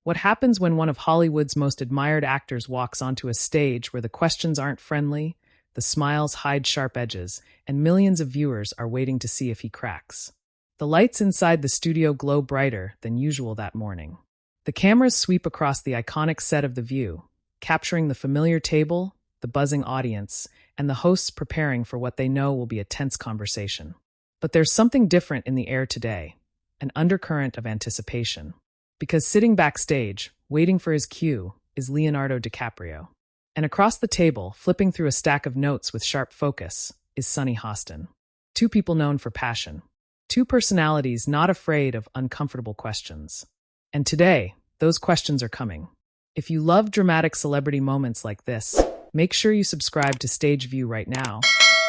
What happens when one of Hollywood's most admired actors walks onto a stage where the questions aren't friendly, the smiles hide sharp edges, and millions of viewers are waiting to see if he cracks? The lights inside the studio glow brighter than usual that morning. The cameras sweep across the iconic set of The View, capturing the familiar table, the buzzing audience, and the hosts preparing for what they know will be a tense conversation. But there's something different in the air today, an undercurrent of anticipation. Because sitting backstage, waiting for his cue, is Leonardo DiCaprio. And across the table, flipping through a stack of notes with sharp focus, is Sunny Hostin. Two people known for passion. Two personalities not afraid of uncomfortable questions. And today, those questions are coming. If you love dramatic celebrity moments like this, make sure you subscribe to Stage View right now,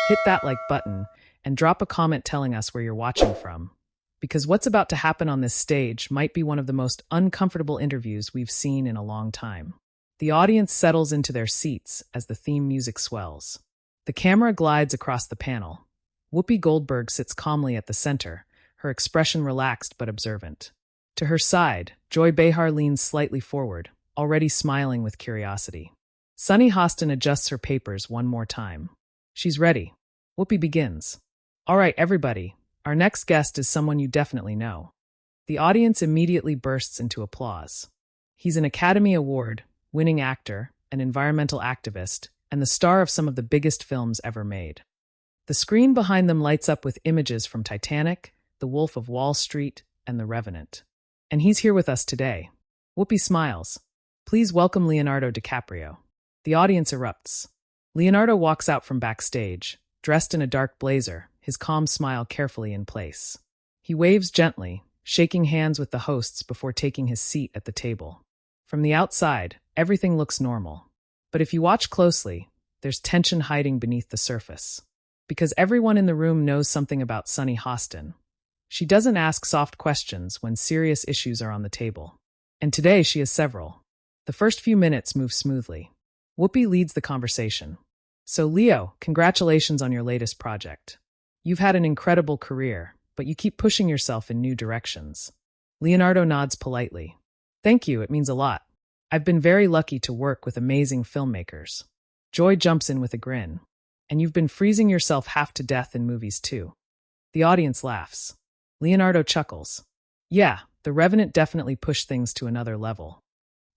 hit that like button, and drop a comment telling us where you're watching from. Because what's about to happen on this stage might be one of the most uncomfortable interviews we've seen in a long time. The audience settles into their seats as the theme music swells. The camera glides across the panel. Whoopi Goldberg sits calmly at the center, her expression relaxed but observant. To her side, Joy Behar leans slightly forward, already smiling with curiosity. Sunny Hostin adjusts her papers one more time. She's ready. Whoopi begins. All right, everybody. Our next guest is someone you definitely know. The audience immediately bursts into applause. He's an Academy Award-winning actor, an environmental activist, and the star of some of the biggest films ever made. The screen behind them lights up with images from Titanic, The Wolf of Wall Street, and The Revenant. And he's here with us today. Whoopi smiles. Please welcome Leonardo DiCaprio. The audience erupts. Leonardo walks out from backstage, dressed in a dark blazer, his calm smile carefully in place. He waves gently, shaking hands with the hosts before taking his seat at the table. From the outside, everything looks normal. But if you watch closely, there's tension hiding beneath the surface. Because everyone in the room knows something about Sunny Hostin. She doesn't ask soft questions when serious issues are on the table. And today she has several. The first few minutes move smoothly. Whoopi leads the conversation. So Leo, congratulations on your latest project. You've had an incredible career, but you keep pushing yourself in new directions. Leonardo nods politely. Thank you, it means a lot. I've been very lucky to work with amazing filmmakers. Joy jumps in with a grin. And you've been freezing yourself half to death in movies too. The audience laughs. Leonardo chuckles. Yeah, The Revenant definitely pushed things to another level.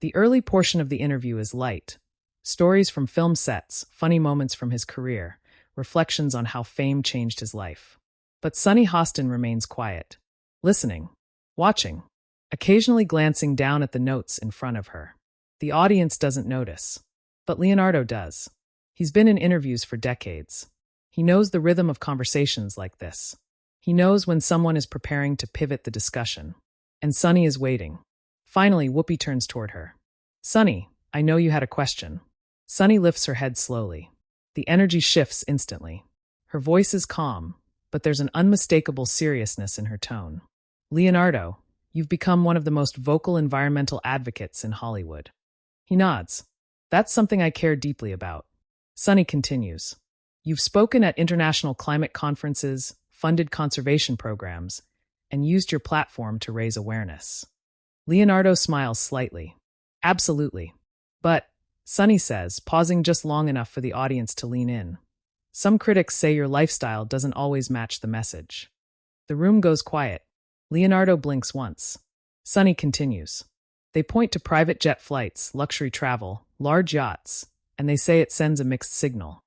The early portion of the interview is light. Stories from film sets, funny moments from his career, reflections on how fame changed his life. But Sunny Hostin remains quiet, listening, watching, occasionally glancing down at the notes in front of her. The audience doesn't notice, but Leonardo does. He's been in interviews for decades. He knows the rhythm of conversations like this. He knows when someone is preparing to pivot the discussion. And Sunny is waiting. Finally, Whoopi turns toward her. Sunny, I know you had a question. Sunny lifts her head slowly. The energy shifts instantly. Her voice is calm, but there's an unmistakable seriousness in her tone. Leonardo, you've become one of the most vocal environmental advocates in Hollywood. He nods. That's something I care deeply about. Sunny continues. You've spoken at international climate conferences, funded conservation programs, and used your platform to raise awareness. Leonardo smiles slightly. Absolutely. But, Sunny says, pausing just long enough for the audience to lean in. Some critics say your lifestyle doesn't always match the message. The room goes quiet. Leonardo blinks once. Sunny continues. They point to private jet flights, luxury travel, large yachts, and they say it sends a mixed signal.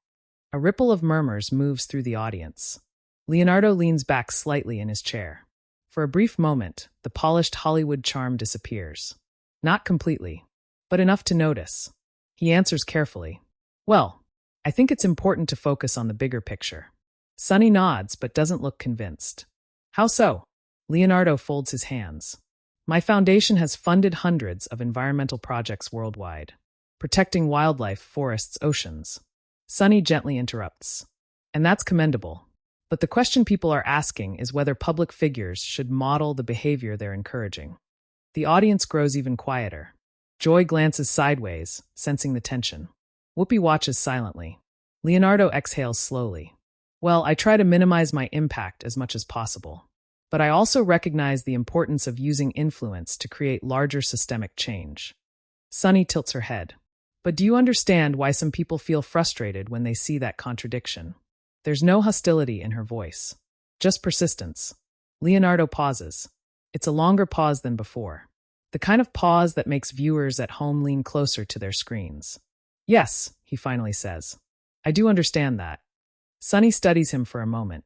A ripple of murmurs moves through the audience. Leonardo leans back slightly in his chair. For a brief moment, the polished Hollywood charm disappears. Not completely, but enough to notice. He answers carefully. Well, I think it's important to focus on the bigger picture. Sunny nods but doesn't look convinced. How so? Leonardo folds his hands. My foundation has funded hundreds of environmental projects worldwide, protecting wildlife, forests, oceans. Sunny gently interrupts. And that's commendable. But the question people are asking is whether public figures should model the behavior they're encouraging. The audience grows even quieter. Joy glances sideways, sensing the tension. Whoopi watches silently. Leonardo exhales slowly. Well, I try to minimize my impact as much as possible. But I also recognize the importance of using influence to create larger systemic change. Sunny tilts her head. But do you understand why some people feel frustrated when they see that contradiction? There's no hostility in her voice, just persistence. Leonardo pauses. It's a longer pause than before. The kind of pause that makes viewers at home lean closer to their screens. Yes, he finally says. I do understand that. Sunny studies him for a moment.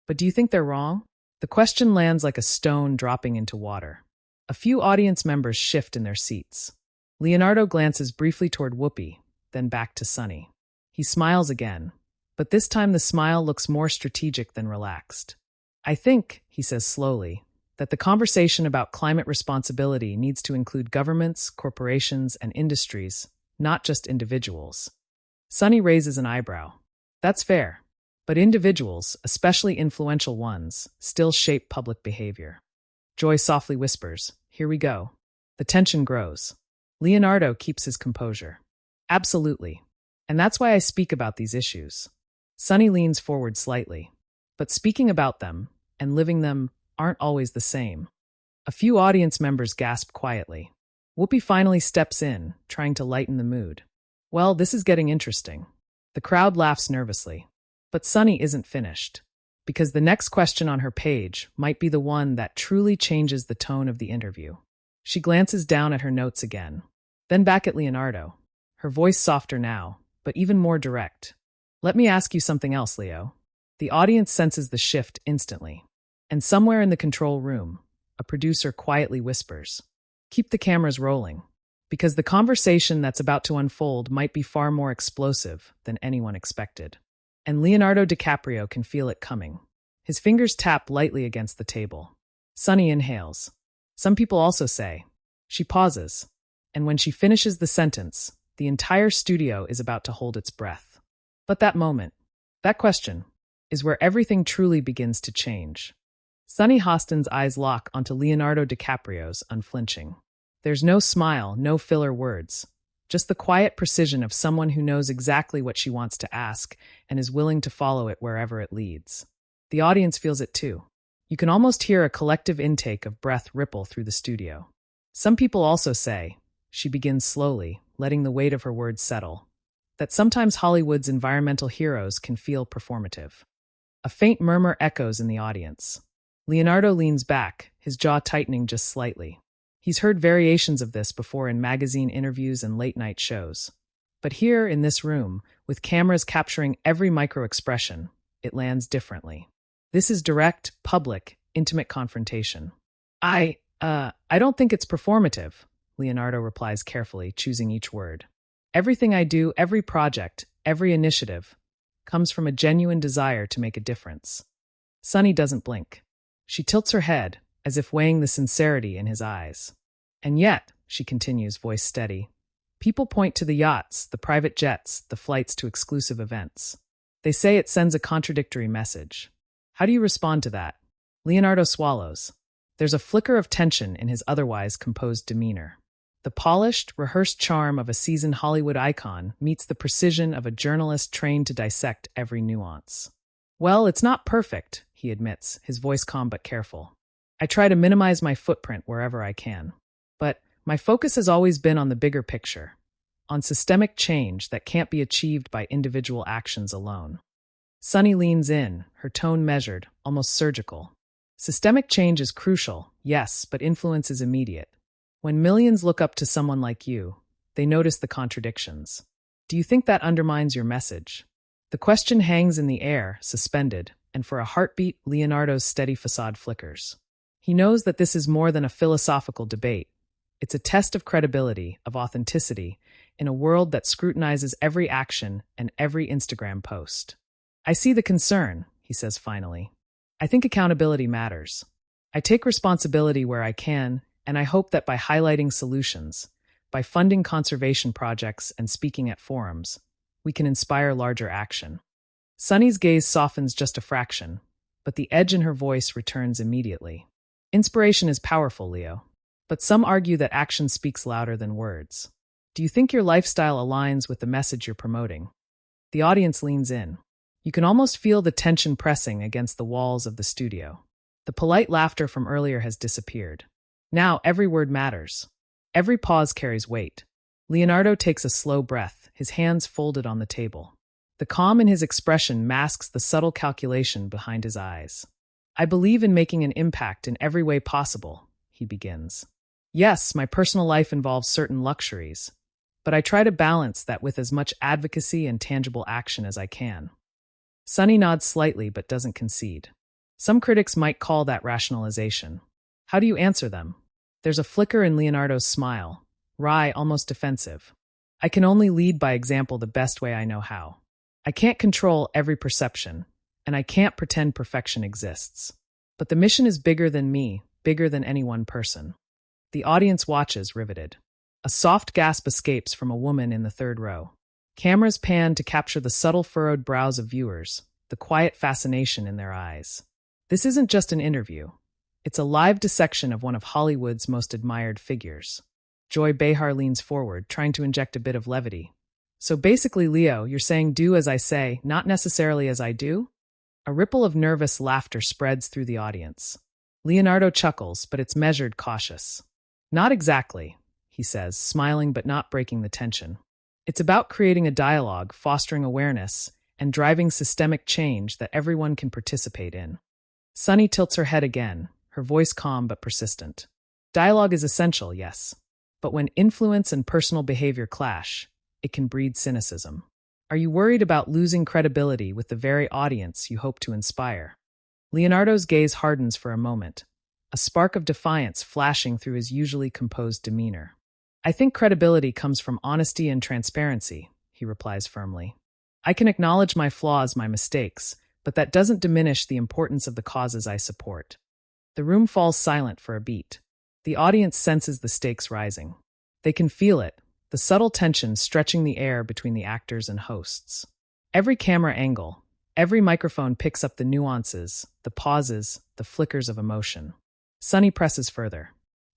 But do you think they're wrong? The question lands like a stone dropping into water. A few audience members shift in their seats. Leonardo glances briefly toward Whoopi, then back to Sunny. He smiles again, but this time the smile looks more strategic than relaxed. I think, he says slowly, that the conversation about climate responsibility needs to include governments, corporations, and industries, not just individuals. Sunny raises an eyebrow. That's fair. But individuals, especially influential ones, still shape public behavior. Joy softly whispers, "Here we go." The tension grows. Leonardo keeps his composure. Absolutely. And that's why I speak about these issues. Sunny leans forward slightly. But speaking about them, and living them, aren't always the same. A few audience members gasp quietly. Whoopi finally steps in, trying to lighten the mood. Well, this is getting interesting. The crowd laughs nervously. But Sunny isn't finished. Because the next question on her page might be the one that truly changes the tone of the interview. She glances down at her notes again. Then back at Leonardo. Her voice softer now, but even more direct. Let me ask you something else, Leo. The audience senses the shift instantly. And somewhere in the control room, a producer quietly whispers, "Keep the cameras rolling." Because the conversation that's about to unfold might be far more explosive than anyone expected. And Leonardo DiCaprio can feel it coming. His fingers tap lightly against the table. Sunny inhales. Some people also say. She pauses. And when she finishes the sentence, the entire studio is about to hold its breath. But that moment, that question, is where everything truly begins to change. Sunny Hostin's eyes lock onto Leonardo DiCaprio's, unflinching. There's no smile, no filler words. Just the quiet precision of someone who knows exactly what she wants to ask and is willing to follow it wherever it leads. The audience feels it too. You can almost hear a collective intake of breath ripple through the studio. Some people also say, she begins slowly, letting the weight of her words settle, that sometimes Hollywood's environmental heroes can feel performative. A faint murmur echoes in the audience. Leonardo leans back, his jaw tightening just slightly. He's heard variations of this before in magazine interviews and late-night shows. But here, in this room, with cameras capturing every micro-expression, it lands differently. This is direct, public, intimate confrontation. I don't think it's performative, Leonardo replies carefully, choosing each word. Everything I do, every project, every initiative, comes from a genuine desire to make a difference. Sunny doesn't blink. She tilts her head, as if weighing the sincerity in his eyes. And yet, she continues, voice steady, people point to the yachts, the private jets, the flights to exclusive events. They say it sends a contradictory message. How do you respond to that? Leonardo swallows. There's a flicker of tension in his otherwise composed demeanor. The polished, rehearsed charm of a seasoned Hollywood icon meets the precision of a journalist trained to dissect every nuance. Well, it's not perfect, he admits, his voice calm but careful. I try to minimize my footprint wherever I can. But my focus has always been on the bigger picture, on systemic change that can't be achieved by individual actions alone. Sunny leans in, her tone measured, almost surgical. Systemic change is crucial, yes, but influence is immediate. When millions look up to someone like you, they notice the contradictions. Do you think that undermines your message? The question hangs in the air, suspended, and for a heartbeat, Leonardo's steady facade flickers. He knows that this is more than a philosophical debate. It's a test of credibility, of authenticity, in a world that scrutinizes every action and every Instagram post. I see the concern, he says finally. I think accountability matters. I take responsibility where I can, and I hope that by highlighting solutions, by funding conservation projects and speaking at forums, we can inspire larger action. Sunny's gaze softens just a fraction, but the edge in her voice returns immediately. Inspiration is powerful, Leo, but some argue that action speaks louder than words. Do you think your lifestyle aligns with the message you're promoting? The audience leans in. You can almost feel the tension pressing against the walls of the studio. The polite laughter from earlier has disappeared. Now every word matters. Every pause carries weight. Leonardo takes a slow breath, his hands folded on the table. The calm in his expression masks the subtle calculation behind his eyes. I believe in making an impact in every way possible, he begins. Yes, my personal life involves certain luxuries, but I try to balance that with as much advocacy and tangible action as I can. Sunny nods slightly but doesn't concede. Some critics might call that rationalization. How do you answer them? There's a flicker in Leonardo's smile, wry, almost defensive. I can only lead by example the best way I know how. I can't control every perception, and I can't pretend perfection exists. But the mission is bigger than me, bigger than any one person. The audience watches, riveted. A soft gasp escapes from a woman in the third row. Cameras pan to capture the subtle furrowed brows of viewers, the quiet fascination in their eyes. This isn't just an interview. It's a live dissection of one of Hollywood's most admired figures. Joy Behar leans forward, trying to inject a bit of levity. So basically, Leo, you're saying do as I say, not necessarily as I do? A ripple of nervous laughter spreads through the audience. Leonardo chuckles, but it's measured, cautious. Not exactly, he says, smiling but not breaking the tension. It's about creating a dialogue, fostering awareness, and driving systemic change that everyone can participate in. Sunny tilts her head again, her voice calm but persistent. Dialogue is essential, yes. But when influence and personal behavior clash, it can breed cynicism. Are you worried about losing credibility with the very audience you hope to inspire? Leonardo's gaze hardens for a moment, a spark of defiance flashing through his usually composed demeanor. I think credibility comes from honesty and transparency, he replies firmly. I can acknowledge my flaws, my mistakes, but that doesn't diminish the importance of the causes I support. The room falls silent for a beat. The audience senses the stakes rising. They can feel it, the subtle tension stretching the air between the actors and hosts. Every camera angle, every microphone picks up the nuances, the pauses, the flickers of emotion. Sunny presses further.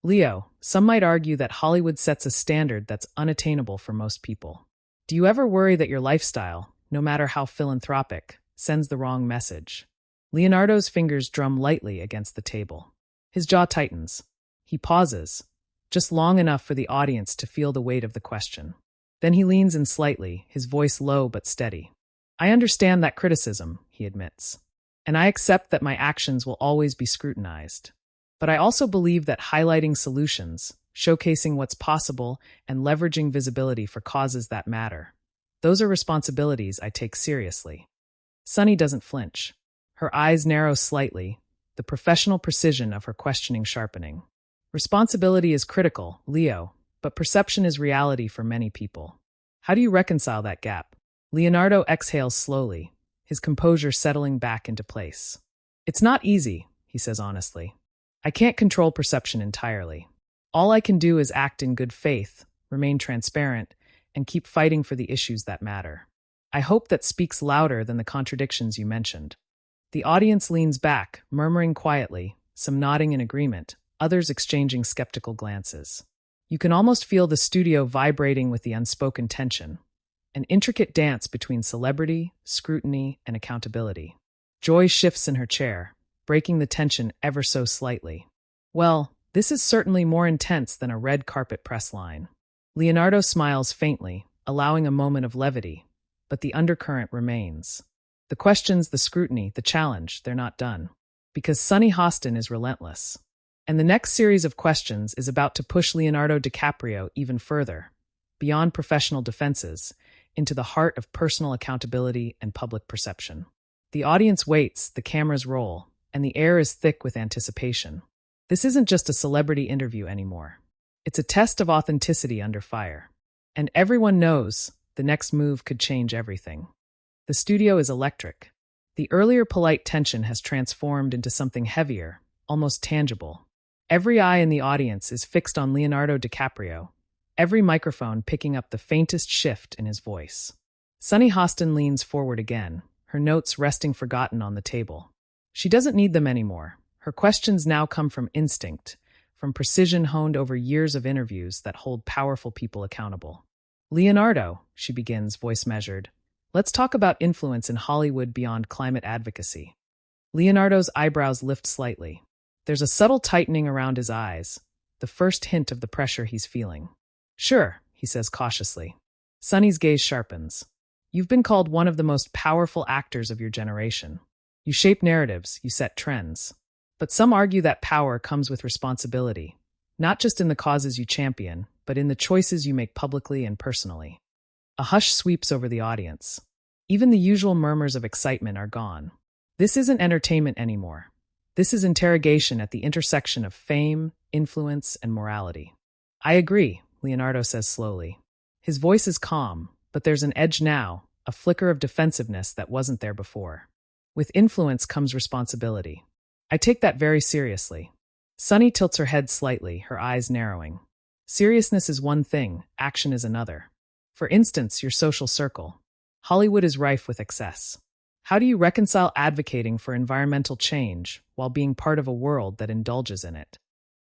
Leo, some might argue that Hollywood sets a standard that's unattainable for most people. Do you ever worry that your lifestyle, no matter how philanthropic, sends the wrong message? Leonardo's fingers drum lightly against the table. His jaw tightens. He pauses, just long enough for the audience to feel the weight of the question. Then he leans in slightly, his voice low but steady. I understand that criticism, he admits, and I accept that my actions will always be scrutinized. But I also believe that highlighting solutions, showcasing what's possible, and leveraging visibility for causes that matter, those are responsibilities I take seriously. Sunny doesn't flinch. Her eyes narrow slightly, the professional precision of her questioning sharpening. Responsibility is critical, Leo, but perception is reality for many people. How do you reconcile that gap? Leonardo exhales slowly, his composure settling back into place. It's not easy, he says honestly. I can't control perception entirely. All I can do is act in good faith, remain transparent, and keep fighting for the issues that matter. I hope that speaks louder than the contradictions you mentioned. The audience leans back, murmuring quietly, some nodding in agreement, others exchanging skeptical glances. You can almost feel the studio vibrating with the unspoken tension, an intricate dance between celebrity, scrutiny, and accountability. Joy shifts in her chair, breaking the tension ever so slightly. Well, this is certainly more intense than a red carpet press line. Leonardo smiles faintly, allowing a moment of levity, but the undercurrent remains. The questions, the scrutiny, the challenge, they're not done. Because Sunny Hostin is relentless. And the next series of questions is about to push Leonardo DiCaprio even further, beyond professional defenses, into the heart of personal accountability and public perception. The audience waits, the cameras roll, and the air is thick with anticipation. This isn't just a celebrity interview anymore. It's a test of authenticity under fire. And everyone knows the next move could change everything. The studio is electric. The earlier polite tension has transformed into something heavier, almost tangible. Every eye in the audience is fixed on Leonardo DiCaprio, every microphone picking up the faintest shift in his voice. Sunny Hostin leans forward again, her notes resting forgotten on the table. She doesn't need them anymore. Her questions now come from instinct, from precision honed over years of interviews that hold powerful people accountable. Leonardo, she begins, voice measured, let's talk about influence in Hollywood beyond climate advocacy. Leonardo's eyebrows lift slightly. There's a subtle tightening around his eyes, the first hint of the pressure he's feeling. Sure, he says cautiously. Sunny's gaze sharpens. You've been called one of the most powerful actors of your generation. You shape narratives, you set trends. But some argue that power comes with responsibility, not just in the causes you champion, but in the choices you make publicly and personally. A hush sweeps over the audience. Even the usual murmurs of excitement are gone. This isn't entertainment anymore. This is interrogation at the intersection of fame, influence, and morality. I agree, Leonardo says slowly. His voice is calm, but there's an edge now, a flicker of defensiveness that wasn't there before. With influence comes responsibility. I take that very seriously. Sunny tilts her head slightly, her eyes narrowing. Seriousness is one thing, action is another. For instance, your social circle. Hollywood is rife with excess. How do you reconcile advocating for environmental change while being part of a world that indulges in it?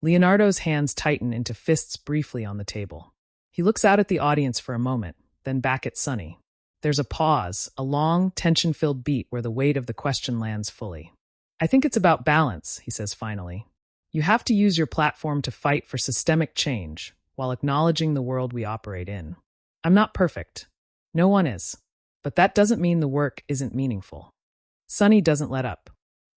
Leonardo's hands tighten into fists briefly on the table. He looks out at the audience for a moment, then back at Sunny. There's a pause, a long, tension-filled beat where the weight of the question lands fully. I think it's about balance, he says finally. You have to use your platform to fight for systemic change while acknowledging the world we operate in. I'm not perfect. No one is. But that doesn't mean the work isn't meaningful. Sunny doesn't let up.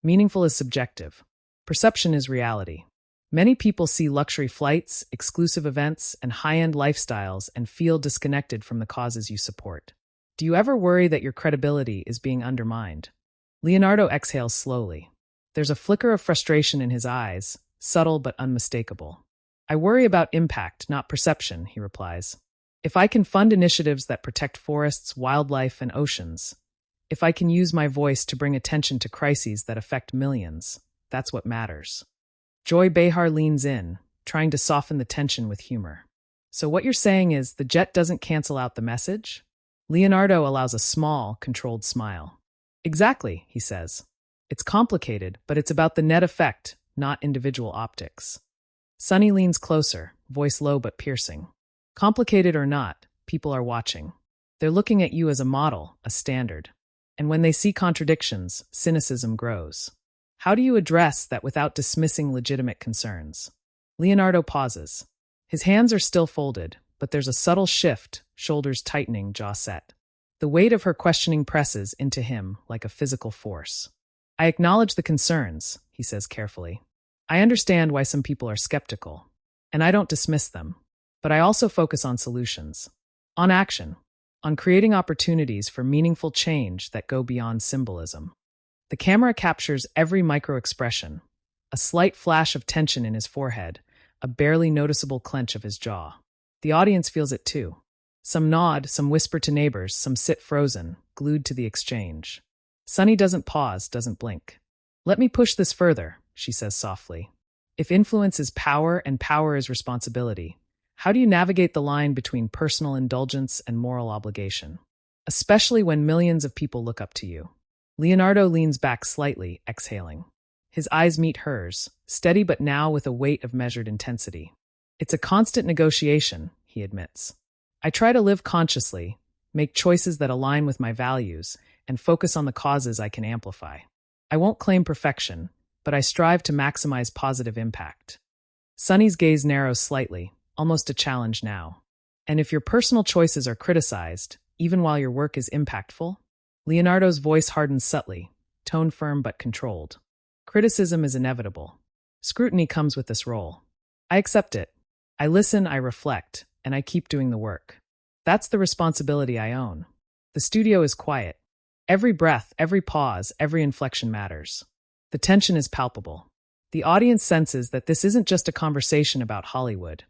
Meaningful is subjective. Perception is reality. Many people see luxury flights, exclusive events, and high-end lifestyles and feel disconnected from the causes you support. Do you ever worry that your credibility is being undermined? Leonardo exhales slowly. There's a flicker of frustration in his eyes, subtle but unmistakable. I worry about impact, not perception, he replies. If I can fund initiatives that protect forests, wildlife, and oceans, if I can use my voice to bring attention to crises that affect millions, that's what matters. Joy Behar leans in, trying to soften the tension with humor. So what you're saying is the jet doesn't cancel out the message? Leonardo allows a small, controlled smile. Exactly, he says. It's complicated, but it's about the net effect, not individual optics. Sunny leans closer, voice low but piercing. Complicated or not, people are watching. They're looking at you as a model, a standard. And when they see contradictions, cynicism grows. How do you address that without dismissing legitimate concerns? Leonardo pauses. His hands are still folded, but there's a subtle shift, shoulders tightening, jaw set. The weight of her questioning presses into him like a physical force. I acknowledge the concerns, he says carefully. I understand why some people are skeptical, and I don't dismiss them. But I also focus on solutions, on action, on creating opportunities for meaningful change that go beyond symbolism. The camera captures every micro-expression, a slight flash of tension in his forehead, a barely noticeable clench of his jaw. The audience feels it too. Some nod, some whisper to neighbors, some sit frozen, glued to the exchange. Sunny doesn't pause, doesn't blink. Let me push this further, she says softly. If influence is power and power is responsibility, how do you navigate the line between personal indulgence and moral obligation? Especially when millions of people look up to you. Leonardo leans back slightly, exhaling. His eyes meet hers, steady but now with a weight of measured intensity. It's a constant negotiation, he admits. I try to live consciously, make choices that align with my values, and focus on the causes I can amplify. I won't claim perfection, but I strive to maximize positive impact. Sunny's gaze narrows slightly, almost a challenge now. And if your personal choices are criticized, even while your work is impactful? Leonardo's voice hardens subtly, tone firm but controlled. Criticism is inevitable. Scrutiny comes with this role. I accept it. I listen, I reflect, and I keep doing the work. That's the responsibility I own. The studio is quiet. Every breath, every pause, every inflection matters. The tension is palpable. The audience senses that this isn't just a conversation about Hollywood.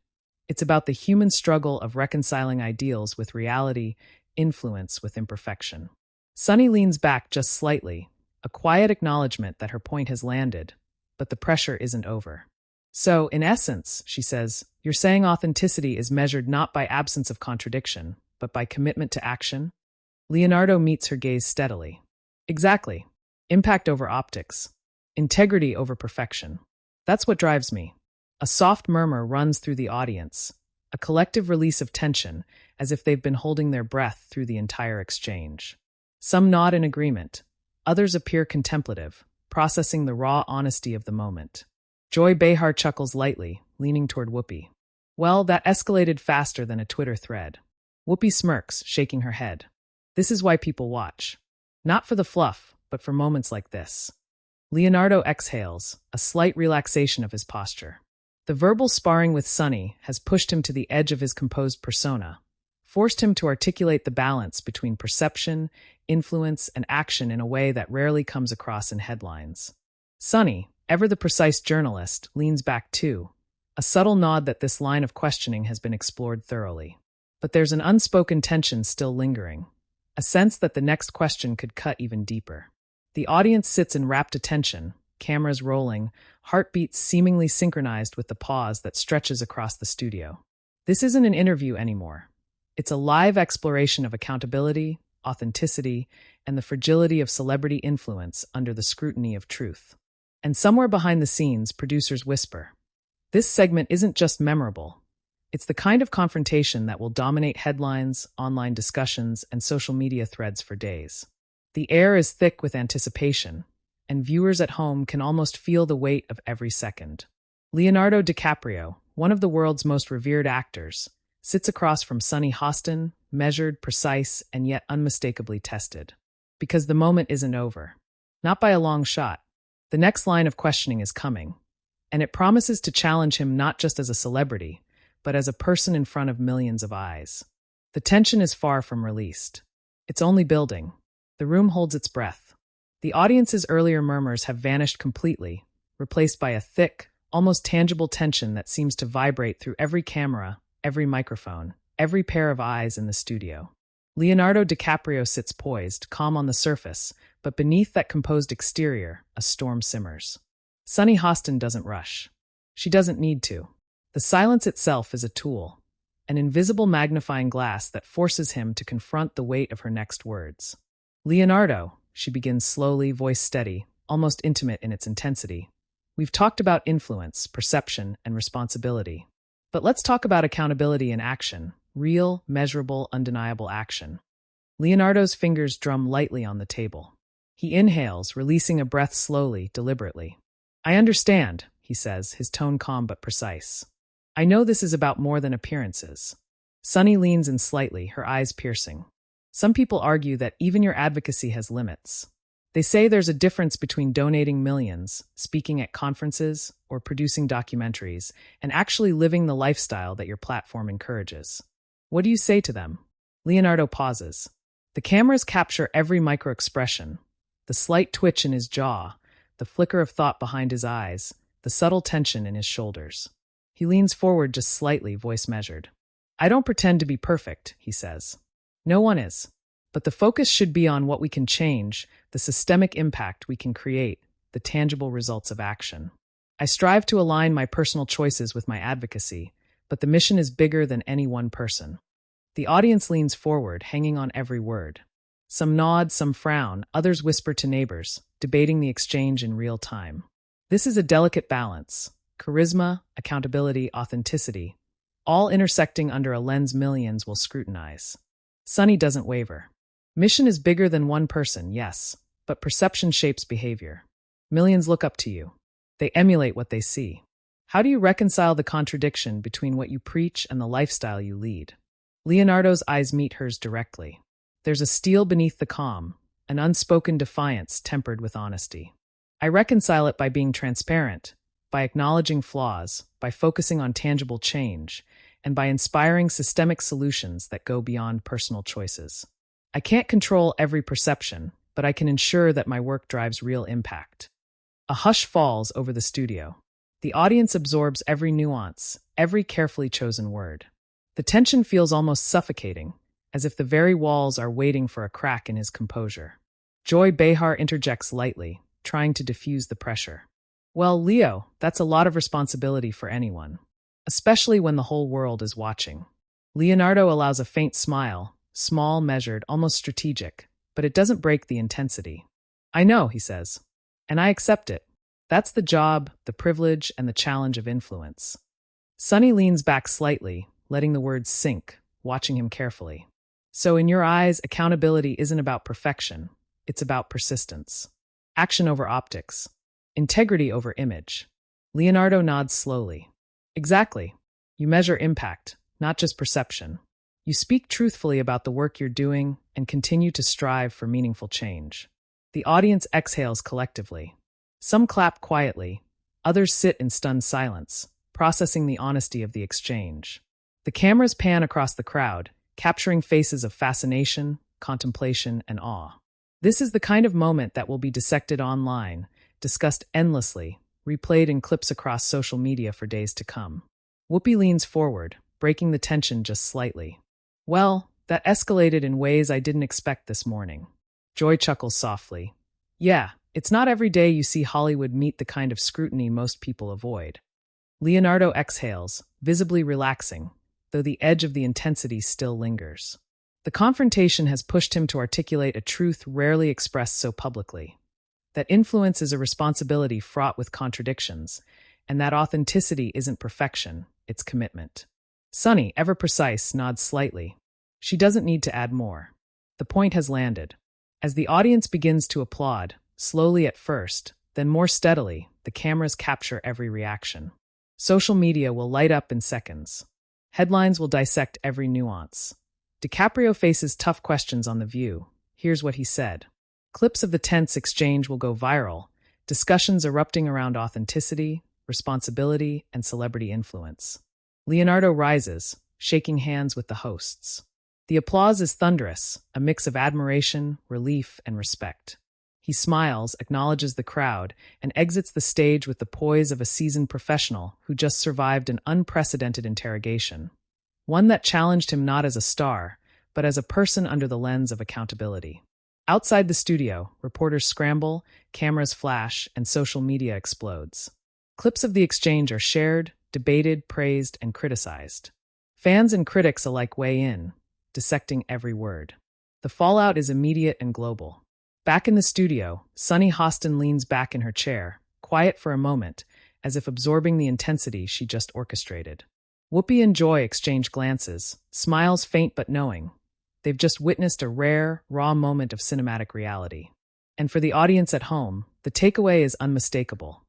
It's about the human struggle of reconciling ideals with reality, influence with imperfection. Sunny leans back just slightly, a quiet acknowledgement that her point has landed, but the pressure isn't over. So, in essence, she says, you're saying authenticity is measured not by absence of contradiction, but by commitment to action? Leonardo meets her gaze steadily. Exactly. Impact over optics. Integrity over perfection. That's what drives me. A soft murmur runs through the audience, a collective release of tension, as if they've been holding their breath through the entire exchange. Some nod in agreement. Others appear contemplative, processing the raw honesty of the moment. Joy Behar chuckles lightly, leaning toward Whoopi. Well, that escalated faster than a Twitter thread. Whoopi smirks, shaking her head. This is why people watch. Not for the fluff, but for moments like this. Leonardo exhales, a slight relaxation of his posture. The verbal sparring with Sunny has pushed him to the edge of his composed persona, forced him to articulate the balance between perception, influence, and action in a way that rarely comes across in headlines. Sunny, ever the precise journalist, leans back too, a subtle nod that this line of questioning has been explored thoroughly. But there's an unspoken tension still lingering, a sense that the next question could cut even deeper. The audience sits in rapt attention, cameras rolling, heartbeats seemingly synchronized with the pause that stretches across the studio. This isn't an interview anymore. It's a live exploration of accountability, authenticity, and the fragility of celebrity influence under the scrutiny of truth. And somewhere behind the scenes, producers whisper, "This segment isn't just memorable. It's the kind of confrontation that will dominate headlines, online discussions, and social media threads for days." The air is thick with anticipation, and viewers at home can almost feel the weight of every second. Leonardo DiCaprio, one of the world's most revered actors, sits across from Sunny Hostin, measured, precise, and yet unmistakably tested. Because the moment isn't over. Not by a long shot. The next line of questioning is coming, and it promises to challenge him not just as a celebrity, but as a person in front of millions of eyes. The tension is far from released. It's only building. The room holds its breath. The audience's earlier murmurs have vanished completely, replaced by a thick, almost tangible tension that seems to vibrate through every camera, every microphone, every pair of eyes in the studio. Leonardo DiCaprio sits poised, calm on the surface, but beneath that composed exterior, a storm simmers. Sunny Hostin doesn't rush. She doesn't need to. The silence itself is a tool, an invisible magnifying glass that forces him to confront the weight of her next words. "Leonardo," she begins slowly, voice steady, almost intimate in its intensity. "We've talked about influence, perception, and responsibility. But let's talk about accountability in action, real, measurable, undeniable action." Leonardo's fingers drum lightly on the table. He inhales, releasing a breath slowly, deliberately. "I understand," he says, his tone calm but precise. "I know this is about more than appearances." Sunny leans in slightly, her eyes piercing. Some people argue that even your advocacy has limits. They say there's a difference between donating millions, speaking at conferences, or producing documentaries, and actually living the lifestyle that your platform encourages. What do you say to them? Leonardo pauses. The cameras capture every micro-expression, the slight twitch in his jaw, the flicker of thought behind his eyes, the subtle tension in his shoulders. He leans forward just slightly, voice measured. "I don't pretend to be perfect," he says. "No one is. But the focus should be on what we can change, the systemic impact we can create, the tangible results of action. I strive to align my personal choices with my advocacy, but the mission is bigger than any one person." The audience leans forward, hanging on every word. Some nod, some frown, others whisper to neighbors, debating the exchange in real time. This is a delicate balance. Charisma, accountability, authenticity, all intersecting under a lens millions will scrutinize. Sunny doesn't waver. Mission is bigger than one person, yes, but perception shapes behavior. Millions look up to you. They emulate what they see. How do you reconcile the contradiction between what you preach and the lifestyle you lead? Leonardo's eyes meet hers directly. There's a steel beneath the calm, an unspoken defiance tempered with honesty. "I reconcile it by being transparent, by acknowledging flaws, by focusing on tangible change, and by inspiring systemic solutions that go beyond personal choices. I can't control every perception, but I can ensure that my work drives real impact." A hush falls over the studio. The audience absorbs every nuance, every carefully chosen word. The tension feels almost suffocating, as if the very walls are waiting for a crack in his composure. Joy Behar interjects lightly, trying to diffuse the pressure. "Well, Leo, that's a lot of responsibility for anyone, especially when the whole world is watching." Leonardo allows a faint smile, small, measured, almost strategic, but it doesn't break the intensity. "I know," he says, "and I accept it. That's the job, the privilege, and the challenge of influence." Sunny leans back slightly, letting the words sink, watching him carefully. "So in your eyes, accountability isn't about perfection. It's about persistence." Action over optics. Integrity over image. Leonardo nods slowly. Exactly. You measure impact, not just perception. You speak truthfully about the work you're doing and continue to strive for meaningful change. The audience exhales collectively. Some clap quietly, others sit in stunned silence, processing the honesty of the exchange. The cameras pan across the crowd, capturing faces of fascination, contemplation, and awe. This is the kind of moment that will be dissected online, discussed endlessly, replayed in clips across social media for days to come. Whoopi leans forward, breaking the tension just slightly. Well, that escalated in ways I didn't expect this morning. Joy chuckles softly. Yeah, it's not every day you see Hollywood meet the kind of scrutiny most people avoid. Leonardo exhales, visibly relaxing, though the edge of the intensity still lingers. The confrontation has pushed him to articulate a truth rarely expressed so publicly. That influence is a responsibility fraught with contradictions, and that authenticity isn't perfection, it's commitment. Sunny, ever precise, nods slightly. She doesn't need to add more. The point has landed. As the audience begins to applaud, slowly at first, then more steadily, the cameras capture every reaction. Social media will light up in seconds. Headlines will dissect every nuance. DiCaprio faces tough questions on The View. Here's what he said. Clips of the tense exchange will go viral, discussions erupting around authenticity, responsibility, and celebrity influence. Leonardo rises, shaking hands with the hosts. The applause is thunderous, a mix of admiration, relief, and respect. He smiles, acknowledges the crowd, and exits the stage with the poise of a seasoned professional who just survived an unprecedented interrogation. One that challenged him not as a star, but as a person under the lens of accountability. Outside the studio, reporters scramble, cameras flash, and social media explodes. Clips of the exchange are shared, debated, praised, and criticized. Fans and critics alike weigh in, dissecting every word. The fallout is immediate and global. Back in the studio, Sunny Hostin leans back in her chair, quiet for a moment, as if absorbing the intensity she just orchestrated. Whoopi and Joy exchange glances, smiles faint but knowing. They've just witnessed a rare, raw moment of cinematic reality. And for the audience at home, the takeaway is unmistakable.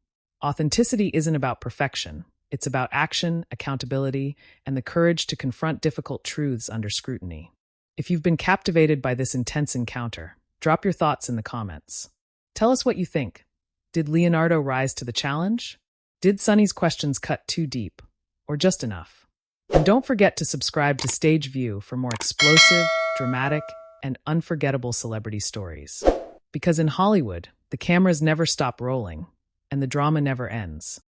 Authenticity isn't about perfection. It's about action, accountability, and the courage to confront difficult truths under scrutiny. If you've been captivated by this intense encounter, drop your thoughts in the comments. Tell us what you think. Did Leonardo rise to the challenge? Did Sunny's questions cut too deep, or just enough? And don't forget to subscribe to Stage View for more explosive, dramatic, and unforgettable celebrity stories. Because in Hollywood, the cameras never stop rolling, and the drama never ends.